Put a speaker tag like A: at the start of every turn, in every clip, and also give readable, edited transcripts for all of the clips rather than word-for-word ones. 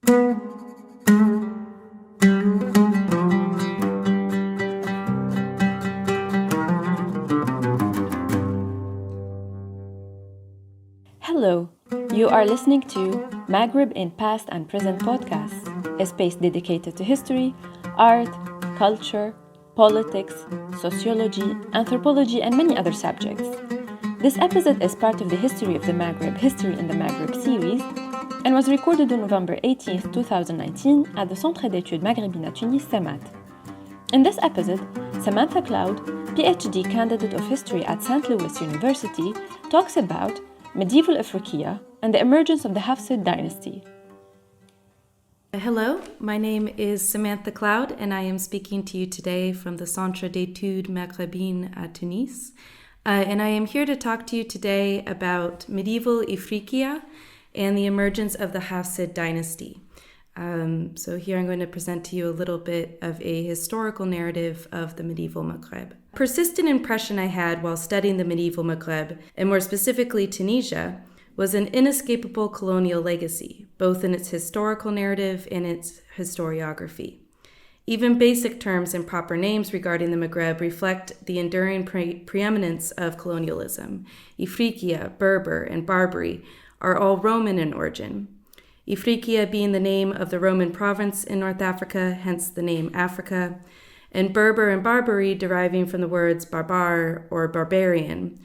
A: Hello, you are listening to Maghrib in Past and Present podcast, a space dedicated to history, art, culture, politics, sociology, anthropology, and many other subjects. This episode is part of the History of the Maghrib, History in the Maghrib series, and was recorded on November 18, 2019 at the Centre d'études Maghrébines à Tunis, CEMAT. In this episode, Samantha Cloud, PhD candidate of history at St. Louis University, talks about Medieval Ifriqiya and the emergence of the Hafsid Dynasty.
B: Hello, my name is Samantha Cloud, and I am speaking to you today from the Centre d'études Maghrébines à Tunis. And I am here to talk to you today about Medieval Ifriqiya and the emergence of the Hafsid Dynasty. So here I'm going to present to you a little bit of a historical narrative of the medieval Maghreb. Persistent impression I had while studying the medieval Maghreb, and more specifically Tunisia, was an inescapable colonial legacy, both in its historical narrative and its historiography. Even basic terms and proper names regarding the Maghreb reflect the enduring preeminence of colonialism. Ifriqiya, Berber, and Barbary are all Roman in origin. Ifriqiya being the name of the Roman province in North Africa, hence the name Africa, and Berber and Barbary deriving from the words barbar or barbarian,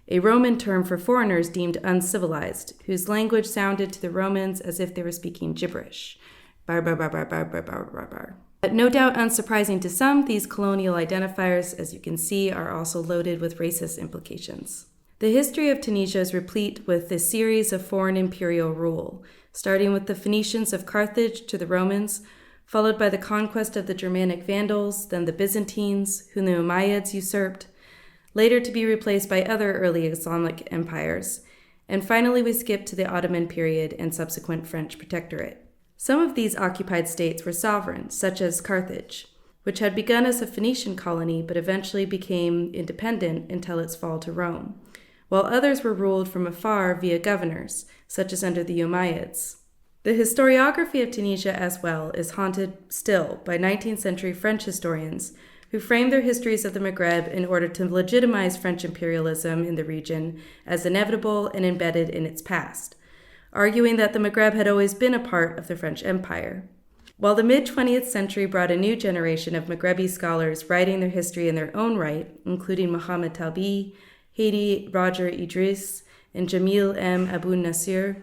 B: a Roman term for foreigners deemed uncivilized, whose language sounded to the Romans as if they were speaking gibberish. Barbar, barbar, barbar, barbar, barbar. But no doubt unsurprising to some, these colonial identifiers, as you can see, are also loaded with racist implications. The history of Tunisia is replete with a series of foreign imperial rule, starting with the Phoenicians of Carthage to the Romans, followed by the conquest of the Germanic Vandals, then the Byzantines, whom the Umayyads usurped, later to be replaced by other early Islamic empires, and finally we skip to the Ottoman period and subsequent French protectorate. Some of these occupied states were sovereign, such as Carthage, which had begun as a Phoenician colony but eventually became independent until its fall to Rome, while others were ruled from afar via governors, such as under the Umayyads. The historiography of Tunisia as well is haunted still by 19th century French historians who framed their histories of the Maghreb in order to legitimize French imperialism in the region as inevitable and embedded in its past, arguing that the Maghreb had always been a part of the French Empire. While the mid-20th century brought a new generation of Maghrebi scholars writing their history in their own right, including Mohamed Talbi, Hedi Roger Idris, and Jamil M. Abu Nasir,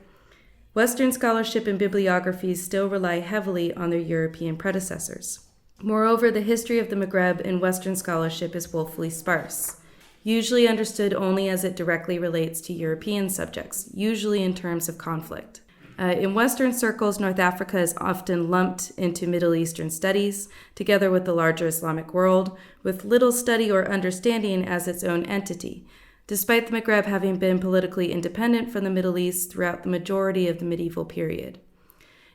B: Western scholarship and bibliographies still rely heavily on their European predecessors. Moreover, the history of the Maghreb in Western scholarship is woefully sparse, usually understood only as it directly relates to European subjects, usually in terms of conflict. In Western circles, North Africa is often lumped into Middle Eastern studies, together with the larger Islamic world, with little study or understanding as its own entity, despite the Maghreb having been politically independent from the Middle East throughout the majority of the medieval period.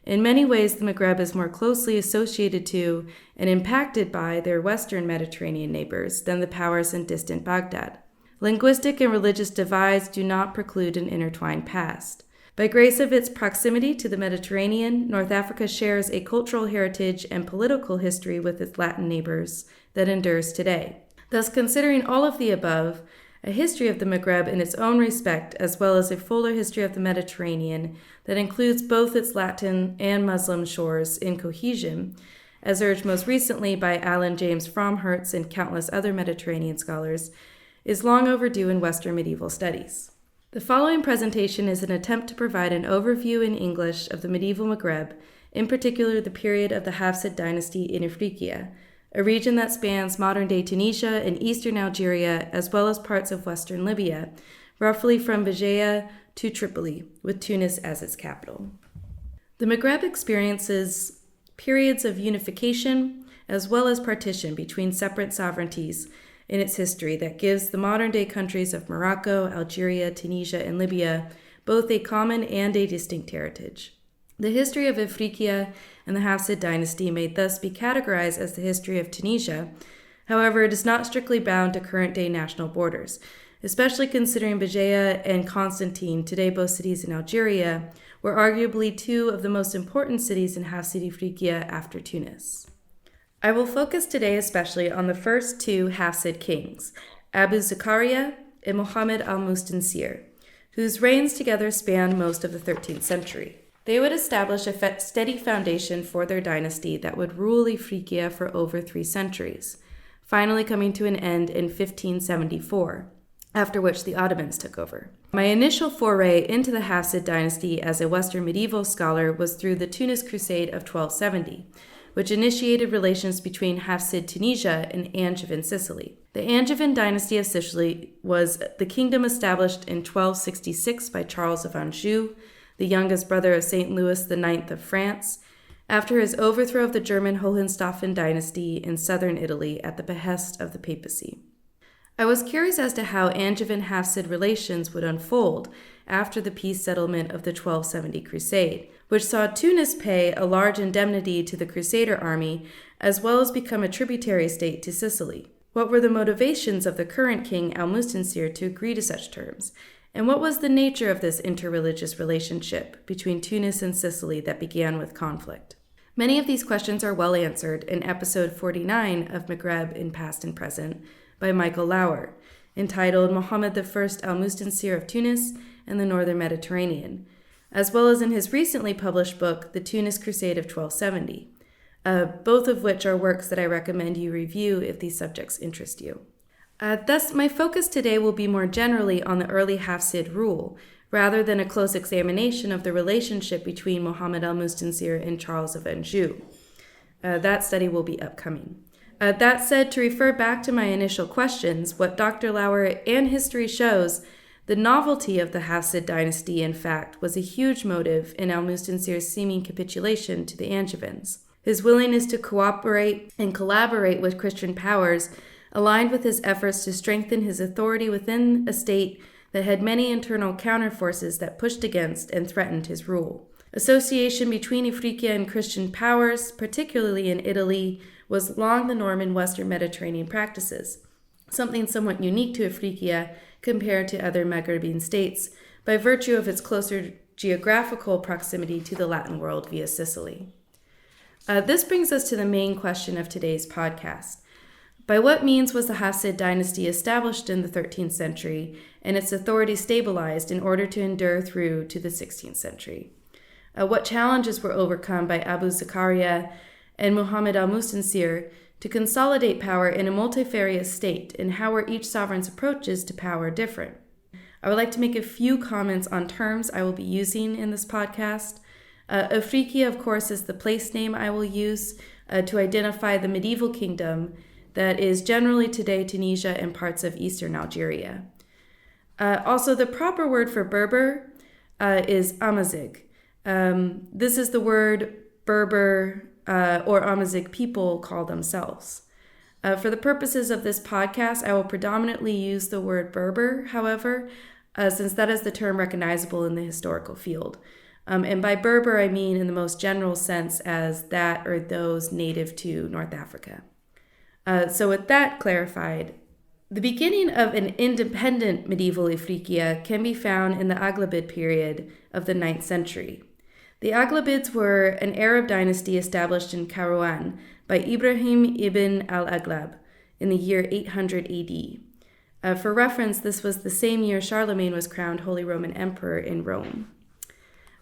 B: In many ways, the Maghreb is more closely associated to and impacted by their Western Mediterranean neighbors than the powers in distant Baghdad. Linguistic and religious divides do not preclude an intertwined past. By grace of its proximity to the Mediterranean, North Africa shares a cultural heritage and political history with its Latin neighbors that endures today. Thus, considering all of the above, a history of the Maghreb in its own respect, as well as a fuller history of the Mediterranean that includes both its Latin and Muslim shores in cohesion, as urged most recently by Alan James Fromhertz and countless other Mediterranean scholars, is long overdue in Western medieval studies. The following presentation is an attempt to provide an overview in English of the medieval Maghreb, in particular the period of the Hafsid Dynasty in Ifriqiya, a region that spans modern-day Tunisia and eastern Algeria, as well as parts of western Libya, roughly from Béjaïa to Tripoli, with Tunis as its capital. The Maghreb experiences periods of unification as well as partition between separate sovereignties in its history that gives the modern-day countries of Morocco, Algeria, Tunisia, and Libya both a common and a distinct heritage. The history of Ifriqiya and the Hafsid dynasty may thus be categorized as the history of Tunisia. However, it is not strictly bound to current-day national borders, especially considering Béjaïa and Constantine, today both cities in Algeria, were arguably two of the most important cities in Hafsid Ifriqiya after Tunis. I will focus today especially on the first two Hafsid kings, Abu Zakariya and Mohamed al-Mustansir, whose reigns together spanned most of the 13th century. They would establish a steady foundation for their dynasty that would rule Ifriqiya for over 3 centuries, finally coming to an end in 1574, after which the Ottomans took over. My initial foray into the Hafsid dynasty as a Western medieval scholar was through the Tunis Crusade of 1270, which initiated relations between Hafsid Tunisia and Anjou in Sicily. The Angevin dynasty of Sicily was the kingdom established in 1266 by Charles of Anjou, the youngest brother of St. Louis IX of France, after his overthrow of the German Hohenstaufen dynasty in southern Italy at the behest of the papacy. I was curious as to how Angevin-Hafsid relations would unfold after the peace settlement of the 1270 Crusade, which saw Tunis pay a large indemnity to the Crusader army as well as become a tributary state to Sicily. What were the motivations of the current king al-Mustansir to agree to such terms? And what was the nature of this interreligious relationship between Tunis and Sicily that began with conflict? Many of these questions are well answered in episode 49 of Maghrib in Past and Present by Michael Lauer, entitled Mohamed I al-Mustansir of Tunis and the Northern Mediterranean, as well as in his recently published book, The Tunis Crusade of 1270, both of which are works that I recommend you review if these subjects interest you. Thus, my focus today will be more generally on the early Hafsid rule, rather than a close examination of the relationship between Mohamed al-Mustansir and Charles of Anjou. That study will be upcoming. That said, to refer back to my initial questions, what Dr. Lauer and history shows, the novelty of the Hafsid dynasty, in fact, was a huge motive in al-Mustansir's seeming capitulation to the Angevins. His willingness to cooperate and collaborate with Christian powers aligned with his efforts to strengthen his authority within a state that had many internal counterforces that pushed against and threatened his rule. Association between Ifriqiya and Christian powers, particularly in Italy, was long the norm in Western Mediterranean practices, something somewhat unique to Ifriqiya compared to other Maghrebi states by virtue of its closer geographical proximity to the Latin world via Sicily. This brings us to the main question of today's podcast. By what means was the Hafsid dynasty established in the 13th century and its authority stabilized in order to endure through to the 16th century? What challenges were overcome by Abu Zakariya and Mohamed al-Mustansir to consolidate power in a multifarious state, and how were each sovereign's approaches to power different? I would like to make a few comments on terms I will be using in this podcast. Ifriqiya, of course, is the place name I will use to identify the medieval kingdom that is generally today Tunisia and parts of eastern Algeria. Also, the proper word for Berber is Amazigh. This is the word Berber or Amazigh people call themselves. For the purposes of this podcast, I will predominantly use the word Berber, however, since that is the term recognizable in the historical field. And by Berber, I mean in the most general sense as that or those native to North Africa. So with that clarified, the beginning of an independent medieval Ifriqiya can be found in the Aghlabid period of the 9th century. The Aghlabids were an Arab dynasty established in Kairouan by Ibrahim ibn al-Aghlab in the year 800 AD. For reference, this was the same year Charlemagne was crowned Holy Roman Emperor in Rome.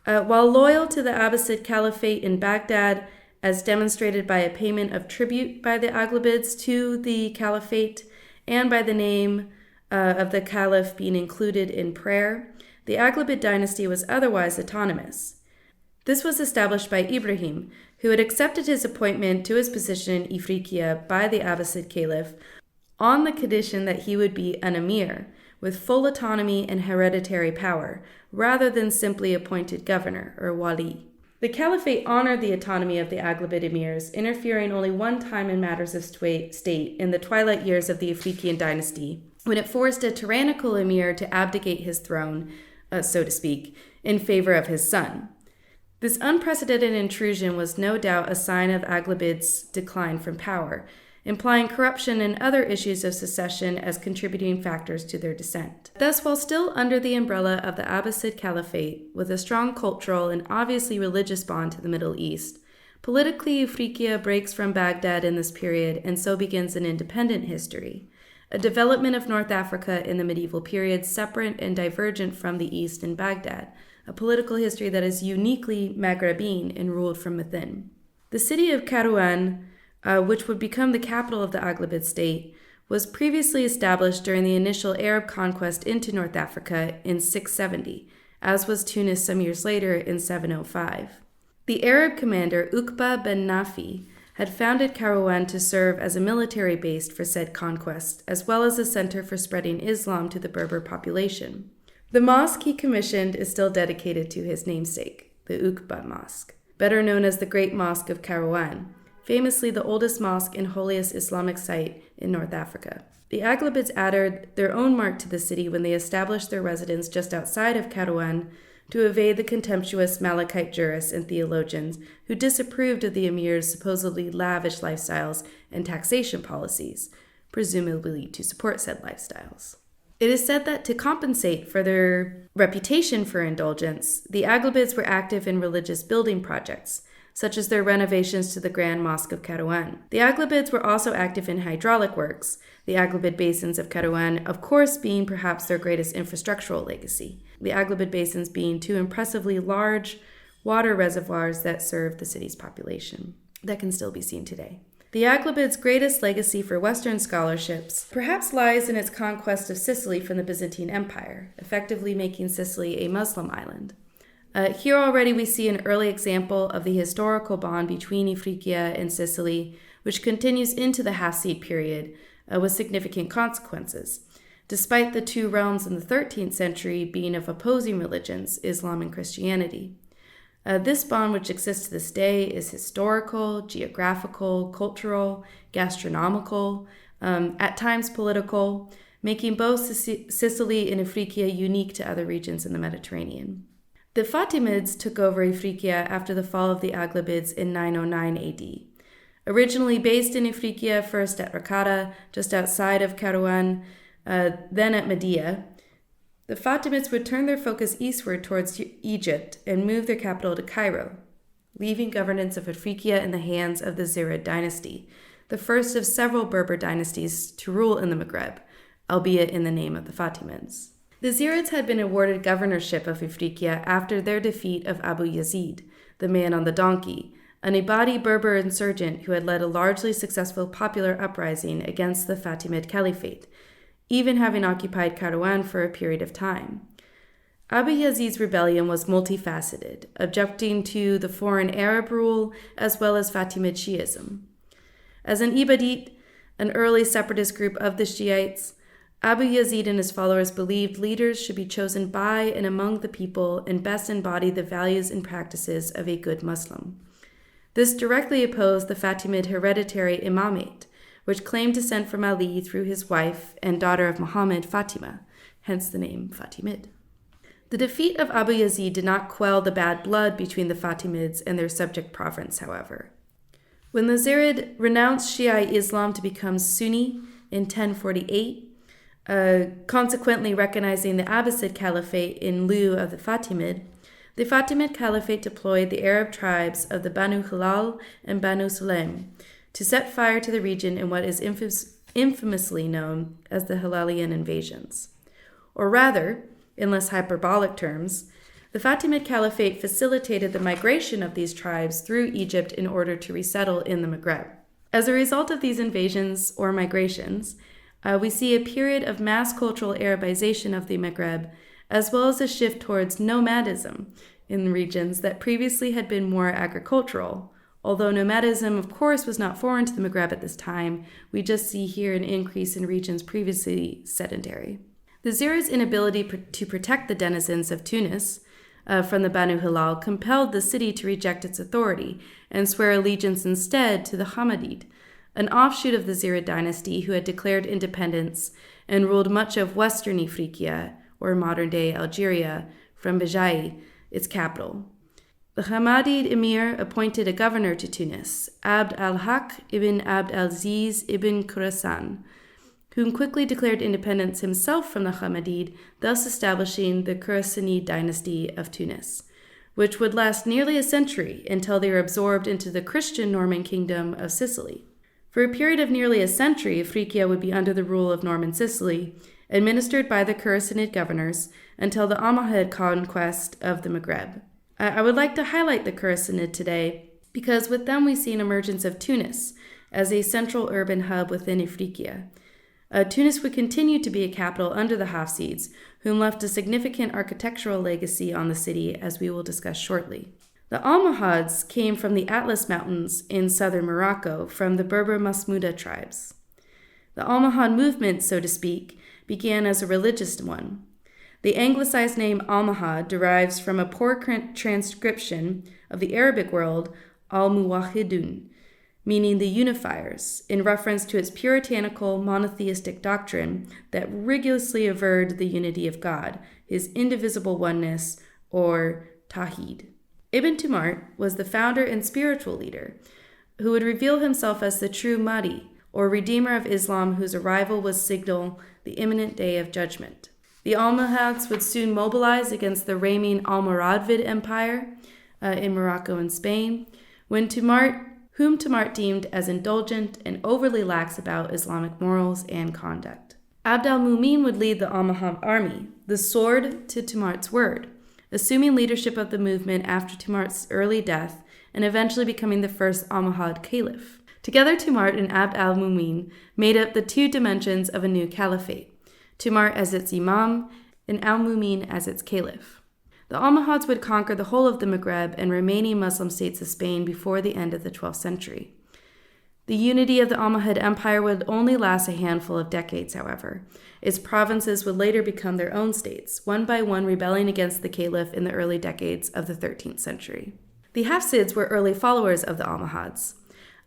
B: While loyal to the Abbasid Caliphate in Baghdad, as demonstrated by a payment of tribute by the Aghlabids to the Caliphate and by the name of the Caliph being included in prayer, the Aghlabid dynasty was otherwise autonomous. This was established by Ibrahim, who had accepted his appointment to his position in Ifriqiya by the Abbasid Caliph on the condition that he would be an emir, with full autonomy and hereditary power, rather than simply appointed governor, or wali. The Caliphate honored the autonomy of the Aghlabid emirs, interfering only one time in matters of state in the twilight years of the Ifriqiyaand dynasty, when it forced a tyrannical emir to abdicate his throne, so to speak, in favor of his son. This unprecedented intrusion was no doubt a sign of Aghlabid's decline from power, implying corruption and other issues of secession as contributing factors to their descent. Thus, while still under the umbrella of the Abbasid Caliphate, with a strong cultural and obviously religious bond to the Middle East, politically Ifriqiya breaks from Baghdad in this period and so begins an independent history, a development of North Africa in the medieval period separate and divergent from the East in Baghdad, a political history that is uniquely Maghrebi and ruled from within. The city of Kairouan, which would become the capital of the Aghlabid state, was previously established during the initial Arab conquest into North Africa in 670, as was Tunis some years later in 705. The Arab commander Uqba ben Nafi had founded Kairouan to serve as a military base for said conquest, as well as a center for spreading Islam to the Berber population. The mosque he commissioned is still dedicated to his namesake, the Uqba Mosque, better known as the Great Mosque of Kairouan, famously the oldest mosque and holiest Islamic site in North Africa. The Aghlabids added their own mark to the city when they established their residence just outside of Kairouan to evade the contemptuous Malakite jurists and theologians who disapproved of the emir's supposedly lavish lifestyles and taxation policies, presumably to support said lifestyles. It is said that to compensate for their reputation for indulgence, the Aghlabids were active in religious building projects, such as their renovations to the Grand Mosque of Kairouan. The Aghlabids were also active in hydraulic works, the Aghlabid basins of Kairouan, of course, being perhaps their greatest infrastructural legacy, the Aghlabid basins being two impressively large water reservoirs that serve the city's population, that can still be seen today. The Aghlabids' greatest legacy for Western scholarships perhaps lies in its conquest of Sicily from the Byzantine Empire, effectively making Sicily a Muslim island. Here already we see an early example of the historical bond between Ifriqiya and Sicily, which continues into the Hafsid period with significant consequences, despite the two realms in the 13th century being of opposing religions, Islam and Christianity. This bond, which exists to this day, is historical, geographical, cultural, gastronomical, at times political, making both Sicily and Ifriqiya unique to other regions in the Mediterranean. The Fatimids took over Ifriqiya after the fall of the Aghlabids in 909 AD. Originally based in Ifriqiya, first at Raqqada, just outside of Kairouan, then at Mahdia, the Fatimids would turn their focus eastward towards Egypt and move their capital to Cairo, leaving governance of Ifriqiya in the hands of the Zirid dynasty, the first of several Berber dynasties to rule in the Maghreb, albeit in the name of the Fatimids. The Zirids had been awarded governorship of Ifriqiya after their defeat of Abu Yazid, the man on the donkey, an Ibadi Berber insurgent who had led a largely successful popular uprising against the Fatimid Caliphate, even having occupied Kairouan for a period of time. Abu Yazid's rebellion was multifaceted, objecting to the foreign Arab rule as well as Fatimid Shi'ism. As an Ibadite, an early separatist group of the Shiites, Abu Yazid and his followers believed leaders should be chosen by and among the people and best embody the values and practices of a good Muslim. This directly opposed the Fatimid hereditary imamate, which claimed descent from Ali through his wife and daughter of Mohamed, Fatima, hence the name Fatimid. The defeat of Abu Yazid did not quell the bad blood between the Fatimids and their subject province, however. When the Zirid renounced Shia Islam to become Sunni in 1048, consequently recognizing the Abbasid Caliphate in lieu of the Fatimid Caliphate deployed the Arab tribes of the Banu Hilal and Banu Sulaim to set fire to the region in what is infamously known as the Hilalian invasions. Or rather, in less hyperbolic terms, the Fatimid Caliphate facilitated the migration of these tribes through Egypt in order to resettle in the Maghreb. As a result of these invasions or migrations, we see a period of mass cultural Arabization of the Maghreb, as well as a shift towards nomadism in regions that previously had been more agricultural. Although nomadism, of course, was not foreign to the Maghreb at this time, we just see here an increase in regions previously sedentary. The Zirid's inability to protect the denizens of Tunis from the Banu Hilal compelled the city to reject its authority and swear allegiance instead to the Hammadid, an offshoot of the Zirid dynasty who had declared independence and ruled much of Western Ifriqiya, or modern-day Algeria, from Bajai, its capital. The Hammadid emir appointed a governor to Tunis, Abd al-Haq ibn Abd al-Aziz ibn Khurasan, whom quickly declared independence himself from the Hammadid, thus establishing the Hafsid Dynasty of Tunis, which would last nearly a century until they were absorbed into the Christian Norman kingdom of Sicily. For a period of nearly a century, Ifriqiya would be under the rule of Norman Sicily, administered by the Hafsid governors, until the Almohad conquest of the Maghreb. I would like to highlight the Hafsid today because with them we see an emergence of Tunis as a central urban hub within Ifriqiya. Tunis would continue to be a capital under the Hafsids, whom left a significant architectural legacy on the city, as we will discuss shortly. The Almohads came from the Atlas Mountains in southern Morocco from the Berber-Masmuda tribes. The Almohad movement, so to speak, began as a religious one. The anglicized name Almohad derives from a poor transcription of the Arabic word al-Muwahhidun, meaning the unifiers, in reference to its puritanical monotheistic doctrine that rigorously averred the unity of God, his indivisible oneness, or Tawhid. Ibn Tumart was the founder and spiritual leader, who would reveal himself as the true Mahdi, or Redeemer of Islam, whose arrival would signal the imminent day of judgment. The Almohads would soon mobilize against the reigning Almoravid Empire in Morocco and Spain, whom Tumart deemed as indulgent and overly lax about Islamic morals and conduct. Abd al-Mumin would lead the Almohad army, the sword to Tumart's word, assuming leadership of the movement after Tumart's early death and eventually becoming the first Almohad caliph. Together, Tumart and Abd al-Mumin made up the two dimensions of a new caliphate, Tumart as its imam, and al-Mumin as its caliph. The Almohads would conquer the whole of the Maghreb and remaining Muslim states of Spain before the end of the 12th century. The unity of the Almohad Empire would only last a handful of decades, however. Its provinces would later become their own states, one by one rebelling against the caliph in the early decades of the 13th century. The Hafsids were early followers of the Almohads.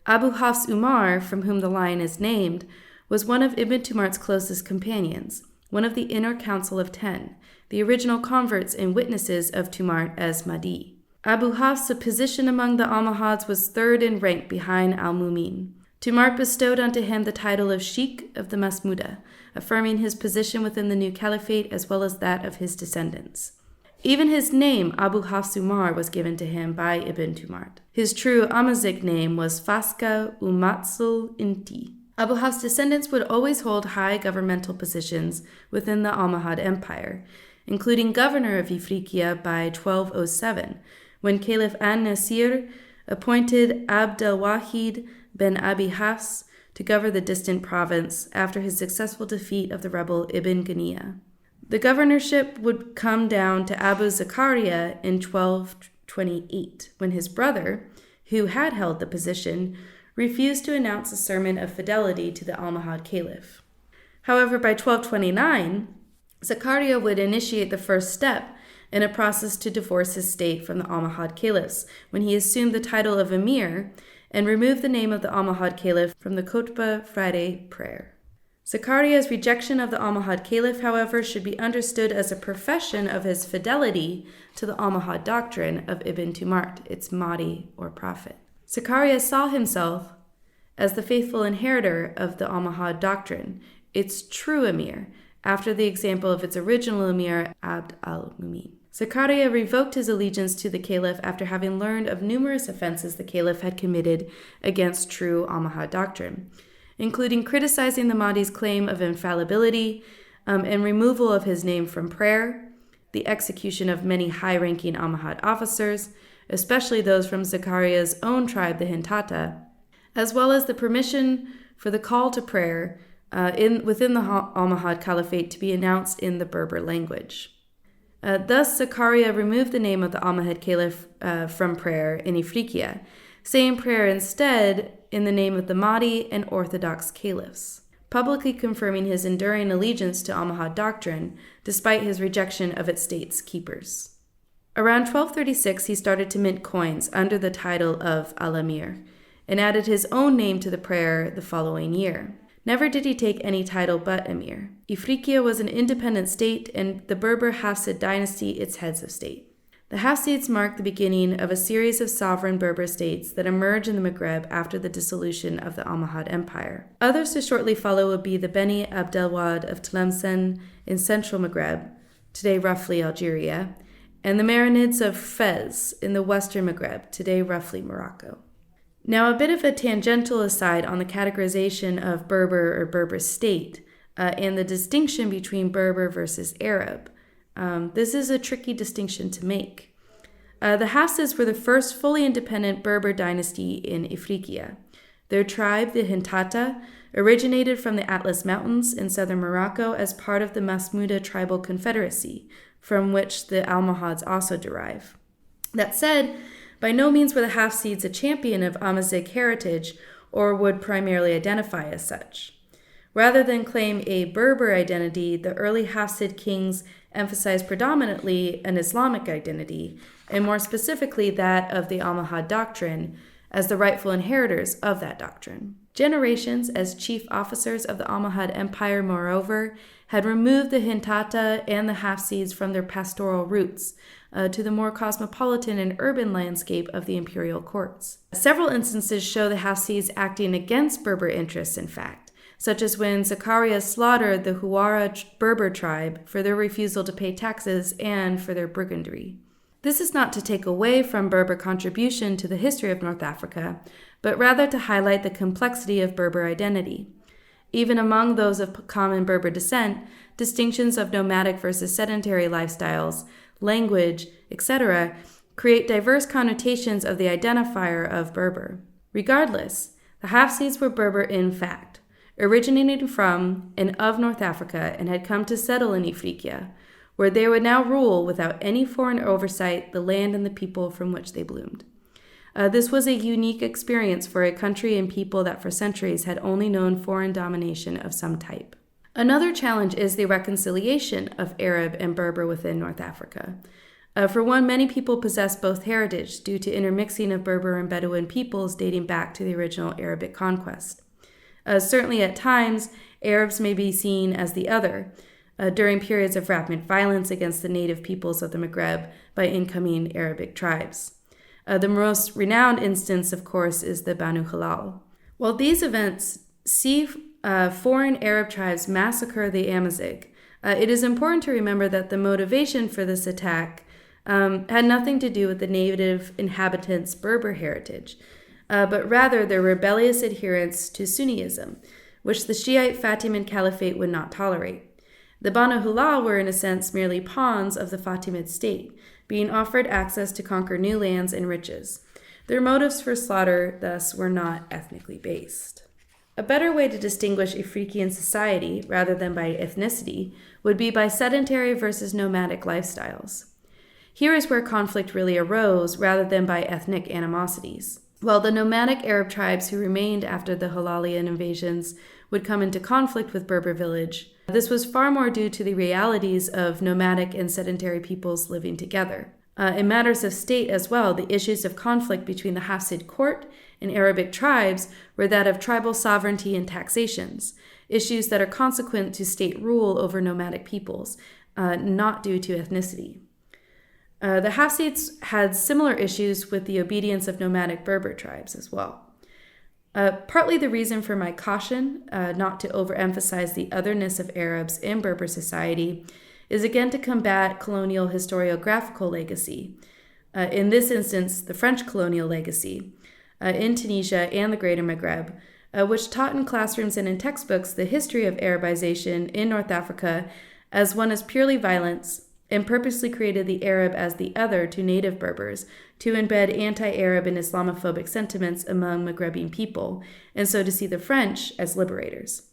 B: Abu Hafs Umar, from whom the line is named, was one of Ibn Tumart's closest companions, one of the inner council of 10, the original converts and witnesses of Tumart as Mahdi. Abu Hafs' position among the Almohads was third in rank behind al-Mumin. Tumart bestowed onto him the title of Sheikh of the Masmuda, affirming his position within the new caliphate as well as that of his descendants. Even his name, Abu Hafs Umar, was given to him by Ibn Tumart. His true Amazigh name was Faska Umatsul Inti. Abu Hafs' descendants would always hold high governmental positions within the Almohad Empire, including governor of Ifriqiya by 1207, when Caliph an-Nasir appointed Abd al-Wahid ben Abi Hafs to govern the distant province after his successful defeat of the rebel Ibn Ghaniya. The governorship would come down to Abu Zakariya in 1228, when his brother, who had held the position, refused to announce a sermon of fidelity to the Almohad Caliph. However, by 1229, Zakariya would initiate the first step in a process to divorce his state from the Almohad Caliphs when he assumed the title of Emir and removed the name of the Almohad Caliph from the Khutbah Friday prayer. Zakariya's rejection of the Almohad Caliph, however, should be understood as a profession of his fidelity to the Almohad doctrine of Ibn Tumart, its Mahdi or prophet. Zakariya saw himself as the faithful inheritor of the Almohad doctrine, its true emir, after the example of its original emir, Abd al-Mumin. Zakariya revoked his allegiance to the caliph after having learned of numerous offenses the caliph had committed against true Almohad doctrine, including criticizing the Mahdi's claim of infallibility and removal of his name from prayer, the execution of many high-ranking Almohad officers, especially those from Zakariya's own tribe, the Hintata, as well as the permission for the call to prayer within the Almohad Caliphate to be announced in the Berber language. Thus, Zakariya removed the name of the Almohad Caliph from prayer in Ifriqiya, saying prayer instead in the name of the Mahdi and Orthodox caliphs, publicly confirming his enduring allegiance to Almohad doctrine despite his rejection of its state's keepers. Around 1236, he started to mint coins under the title of al-Amir and added his own name to the prayer the following year. Never did he take any title but Emir. Ifriqiya was an independent state and the Berber Hafsid Dynasty its heads of state. The Hafsids mark the beginning of a series of sovereign Berber states that emerge in the Maghreb after the dissolution of the Almohad Empire. Others to shortly follow would be the Beni Abdelwad of Tlemcen in central Maghreb, today roughly Algeria, and the Marinids of Fez in the western Maghreb, today roughly Morocco. Now, a bit of a tangential aside on the categorization of Berber or Berber state and the distinction between Berber versus Arab. This is a tricky distinction to make. The Hafsids were the first fully independent Berber dynasty in Ifriqiya. Their tribe, the Hintata, originated from the Atlas Mountains in southern Morocco as part of the Masmuda tribal confederacy, from which the Almohads also derive. That said, by no means were the Hafsids a champion of Amazigh heritage or would primarily identify as such. Rather than claim a Berber identity, the early Hafsid kings emphasized predominantly an Islamic identity, and more specifically that of the Almohad doctrine, as the rightful inheritors of that doctrine. Generations as chief officers of the Almohad Empire, moreover, had removed the Hintata and the Hafsids from their pastoral roots to the more cosmopolitan and urban landscape of the imperial courts. Several instances show the Hafsids acting against Berber interests, in fact, such as when Zakariya slaughtered the Huwara Berber tribe for their refusal to pay taxes and for their brigandry. This is not to take away from Berber contribution to the history of North Africa, but rather to highlight the complexity of Berber identity. Even among those of common Berber descent, distinctions of nomadic versus sedentary lifestyles, language, etc., create diverse connotations of the identifier of Berber. Regardless, the Hafsids were Berber in fact, originating from and of North Africa, and had come to settle in Ifriqiya, where they would now rule without any foreign oversight the land and the people from which they bloomed. This was a unique experience for a country and people that for centuries had only known foreign domination of some type. Another challenge is the reconciliation of Arab and Berber within North Africa. For one, many people possess both heritage due to intermixing of Berber and Bedouin peoples dating back to the original Arabic conquest. Certainly at times, Arabs may be seen as the other, during periods of rapid violence against the native peoples of the Maghreb by incoming Arabic tribes. The most renowned instance, of course, is the Banu Halal. While these events see foreign Arab tribes massacre the Amazigh, it is important to remember that the motivation for this attack had nothing to do with the native inhabitants' Berber heritage, but rather their rebellious adherence to Sunniism, which the Shiite Fatimid Caliphate would not tolerate. The Banu Halal were in a sense merely pawns of the Fatimid state, being offered access to conquer new lands and riches. Their motives for slaughter, thus, were not ethnically based. A better way to distinguish Ifriqiyan society, rather than by ethnicity, would be by sedentary versus nomadic lifestyles. Here is where conflict really arose, rather than by ethnic animosities. While the nomadic Arab tribes who remained after the Halalian invasions would come into conflict with Berber village, this was far more due to the realities of nomadic and sedentary peoples living together. In matters of state as well, the issues of conflict between the Hafsid court and Arabic tribes were that of tribal sovereignty and taxations, issues that are consequent to state rule over nomadic peoples, not due to ethnicity. The Hafsids had similar issues with the obedience of nomadic Berber tribes as well. Partly the reason for my caution not to overemphasize the otherness of Arabs in Berber society is again to combat colonial historiographical legacy, in this instance the French colonial legacy, in Tunisia and the Greater Maghreb, which taught in classrooms and in textbooks the history of Arabization in North Africa as one as purely violence, and purposely created the Arab as the other to native Berbers to embed anti-Arab and Islamophobic sentiments among Maghrebi people, and so to see the French as liberators.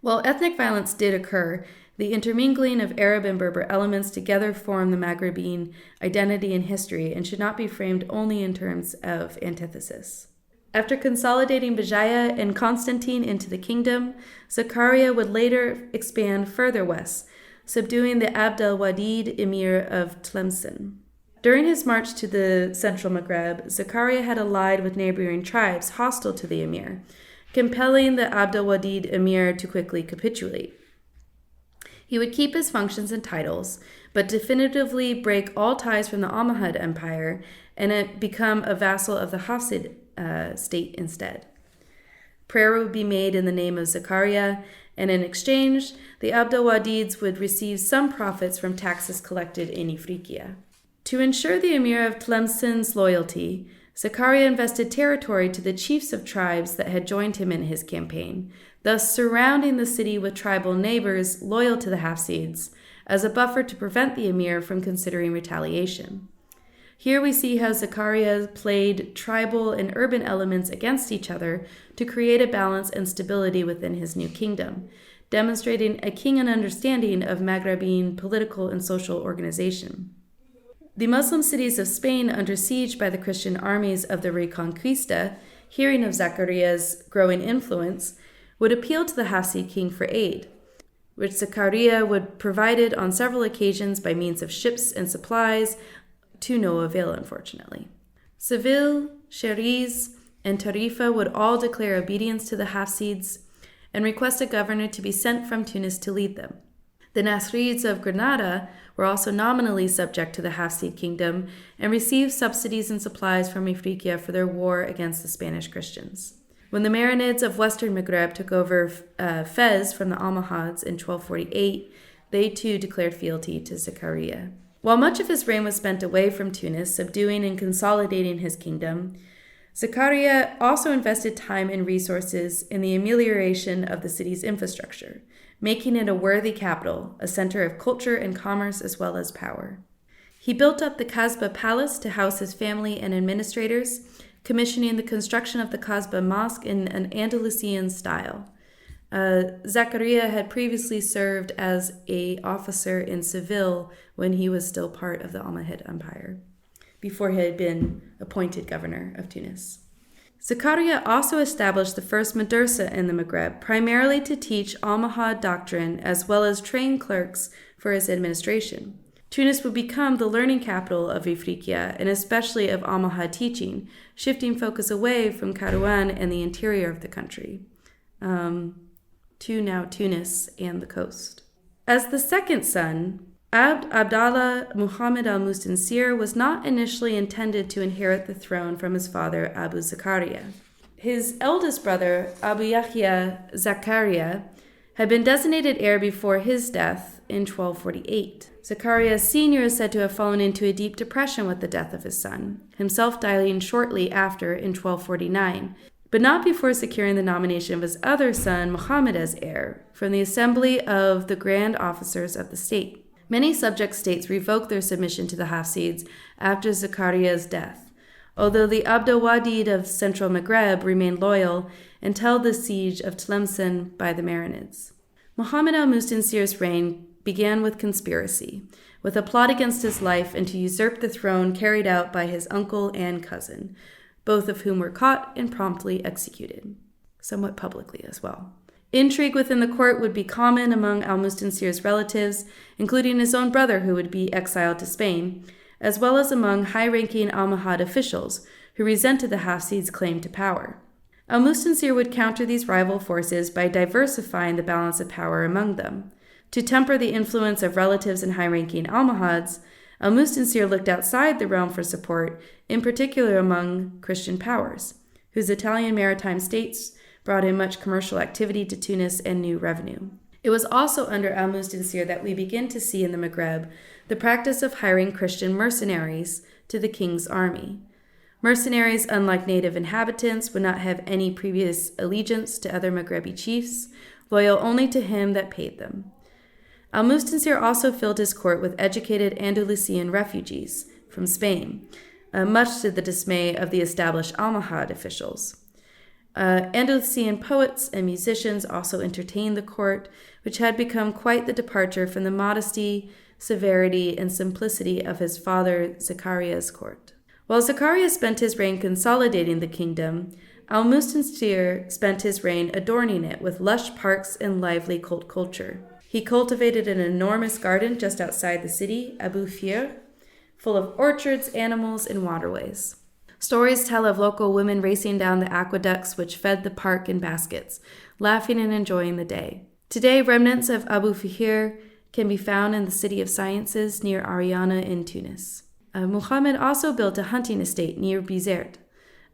B: While ethnic violence did occur, the intermingling of Arab and Berber elements together form the Maghrebi identity and history and should not be framed only in terms of antithesis. After consolidating Bajaya and Constantine into the kingdom, Zakariya would later expand further west, subduing the Abd al-Wadid emir of Tlemcen. During his march to the central Maghreb, Zakariya had allied with neighboring tribes hostile to the emir, compelling the Abd al-Wadid emir to quickly capitulate. He would keep his functions and titles, but definitively break all ties from the Almohad Empire and become a vassal of the Hafsid state instead. Prayer would be made in the name of Zakariya, and in exchange, the Abdelwadids would receive some profits from taxes collected in Ifriqiya. To ensure the emir of Tlemcen's loyalty, Zakariya invested territory to the chiefs of tribes that had joined him in his campaign, thus surrounding the city with tribal neighbors loyal to the Hafsids, as a buffer to prevent the emir from considering retaliation. Here we see how Zakariya played tribal and urban elements against each other to create a balance and stability within his new kingdom, demonstrating a keen understanding of Maghrebi political and social organization. The Muslim cities of Spain, under siege by the Christian armies of the Reconquista, hearing of Zakariya's growing influence, would appeal to the Hafsid king for aid, which Zakariya would provide on several occasions by means of ships and supplies, to no avail, unfortunately. Seville, Xeriz, and Tarifa would all declare obedience to the Hafsids and request a governor to be sent from Tunis to lead them. The Nasrids of Granada were also nominally subject to the Hafsid kingdom and received subsidies and supplies from Ifriqiya for their war against the Spanish Christians. When the Marinids of Western Maghrib took over Fez from the Almohads in 1248, they too declared fealty to Zakariya. While much of his reign was spent away from Tunis, subduing and consolidating his kingdom, Zakariya also invested time and resources in the amelioration of the city's infrastructure, making it a worthy capital, a center of culture and commerce as well as power. He built up the Kasbah Palace to house his family and administrators, commissioning the construction of the Kasbah Mosque in an Andalusian style. Zakariya had previously served as an officer in Seville when he was still part of the Almohad Empire, before he had been appointed governor of Tunis. Zakariya also established the first madrasa in the Maghreb, primarily to teach Almohad doctrine as well as train clerks for his administration. Tunis would become the learning capital of Ifriqiya, and especially of Almohad teaching, shifting focus away from Kairouan and the interior of the country, to now Tunis and the coast. As the second son, Abdallah Mohamed al-Mustansir was not initially intended to inherit the throne from his father Abu Zakariya. His eldest brother, Abu Yahya Zakariya, had been designated heir before his death in 1248. Zakariya Sr. is said to have fallen into a deep depression with the death of his son, himself dying shortly after in 1249, but not before securing the nomination of his other son, Mohamed, as heir from the assembly of the grand officers of the state. Many subject states revoked their submission to the Hafsids after Zakariya's death, although the Abdelwadid of central Maghreb remained loyal until the siege of Tlemcen by the Marinids. Mohamed al-Mustansir's reign began with conspiracy, with a plot against his life and to usurp the throne carried out by his uncle and cousin, both of whom were caught and promptly executed, somewhat publicly as well. Intrigue within the court would be common among al-Mustansir's relatives, including his own brother who would be exiled to Spain, as well as among high-ranking Almohad officials who resented the Hafsids' claim to power. Al-Mustansir would counter these rival forces by diversifying the balance of power among them. To temper the influence of relatives and high-ranking Almohads, al-Mustansir looked outside the realm for support, in particular among Christian powers, whose Italian maritime states brought in much commercial activity to Tunis and new revenue. It was also under al-Mustansir that we begin to see in the Maghreb the practice of hiring Christian mercenaries to the king's army. Mercenaries, unlike native inhabitants, would not have any previous allegiance to other Maghrebi chiefs, loyal only to him that paid them. Al-Mustansir also filled his court with educated Andalusian refugees from Spain, much to the dismay of the established Almohad officials. Andalusian poets and musicians also entertained the court, which had become quite the departure from the modesty, severity, and simplicity of his father Zakariya's court. While Zakariya spent his reign consolidating the kingdom, al-Mustansir spent his reign adorning it with lush parks and lively cult culture. He cultivated an enormous garden just outside the city, Abu Fir, full of orchards, animals, and waterways. Stories tell of local women racing down the aqueducts which fed the park in baskets, laughing and enjoying the day. Today, remnants of Abu Fihir can be found in the City of Sciences near Ariana in Tunis. Mohamed also built a hunting estate near Bizerte,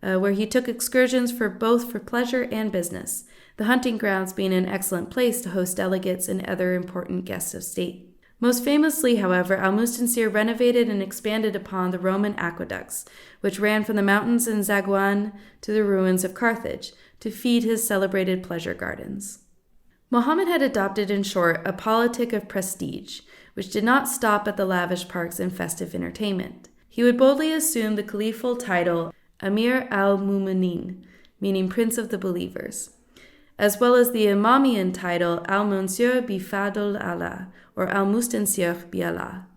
B: where he took excursions for pleasure and business, the hunting grounds being an excellent place to host delegates and other important guests of state. Most famously, however, al-Mustansir renovated and expanded upon the Roman aqueducts, which ran from the mountains in Zagwan to the ruins of Carthage, to feed his celebrated pleasure gardens. Mohammed had adopted, in short, a politic of prestige, which did not stop at the lavish parks and festive entertainment. He would boldly assume the caliphal title Amir al-Mu'minin, meaning Prince of the Believers, as well as the Imamian title al-Mansur bi Fadl Allah, or al-Mustansir bi Allah,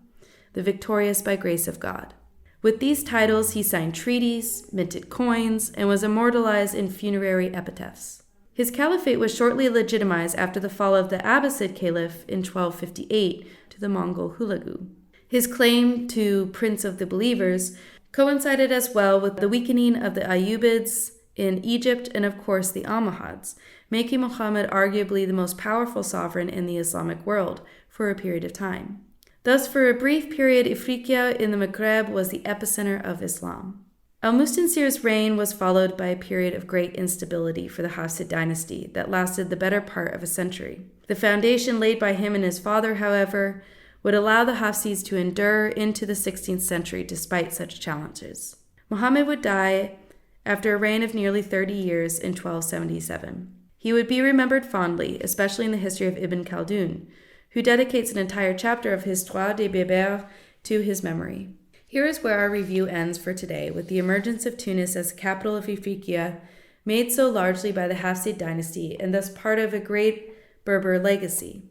B: the victorious by grace of God. With these titles, he signed treaties, minted coins, and was immortalized in funerary epitaphs. His caliphate was shortly legitimized after the fall of the Abbasid Caliph in 1258 to the Mongol Hulagu. His claim to Prince of the Believers coincided as well with the weakening of the Ayyubids in Egypt and, of course, the Almohads, making Muhammad arguably the most powerful sovereign in the Islamic world for a period of time. Thus, for a brief period, Ifriqiya in the Maghrib was the epicenter of Islam. Al-Mustansir's reign was followed by a period of great instability for the Hafsid Dynasty that lasted the better part of a century. The foundation laid by him and his father, however, would allow the Hafsids to endure into the 16th century despite such challenges. Muhammad would die after a reign of nearly 30 years in 1277. He would be remembered fondly, especially in the history of Ibn Khaldun, who dedicates an entire chapter of Histoire des Berbères to his memory. Here is where our review ends for today, with the emergence of Tunis as the capital of Ifriqiya, made so largely by the Hafsid dynasty and thus part of a great Berber legacy,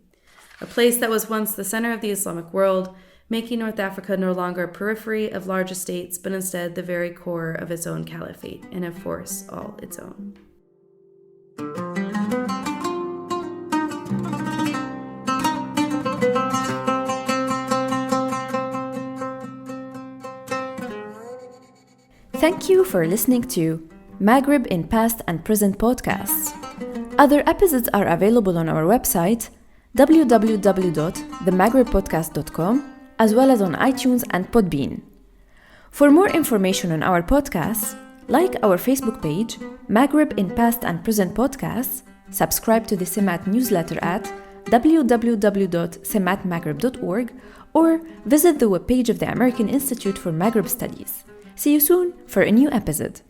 B: a place that was once the center of the Islamic world, making North Africa no longer a periphery of large estates, but instead the very core of its own caliphate, and of course, all its own.
A: Thank you for listening to Maghrib in Past and Present podcasts. Other episodes are available on our website, www.themaghribpodcast.com, as well as on iTunes and Podbean. For more information on our podcasts, like our Facebook page, Maghrib in Past and Present Podcasts, subscribe to the Semat newsletter at www.sematmaghrib.org, or visit the webpage of the American Institute for Maghrib Studies. See you soon for a new episode.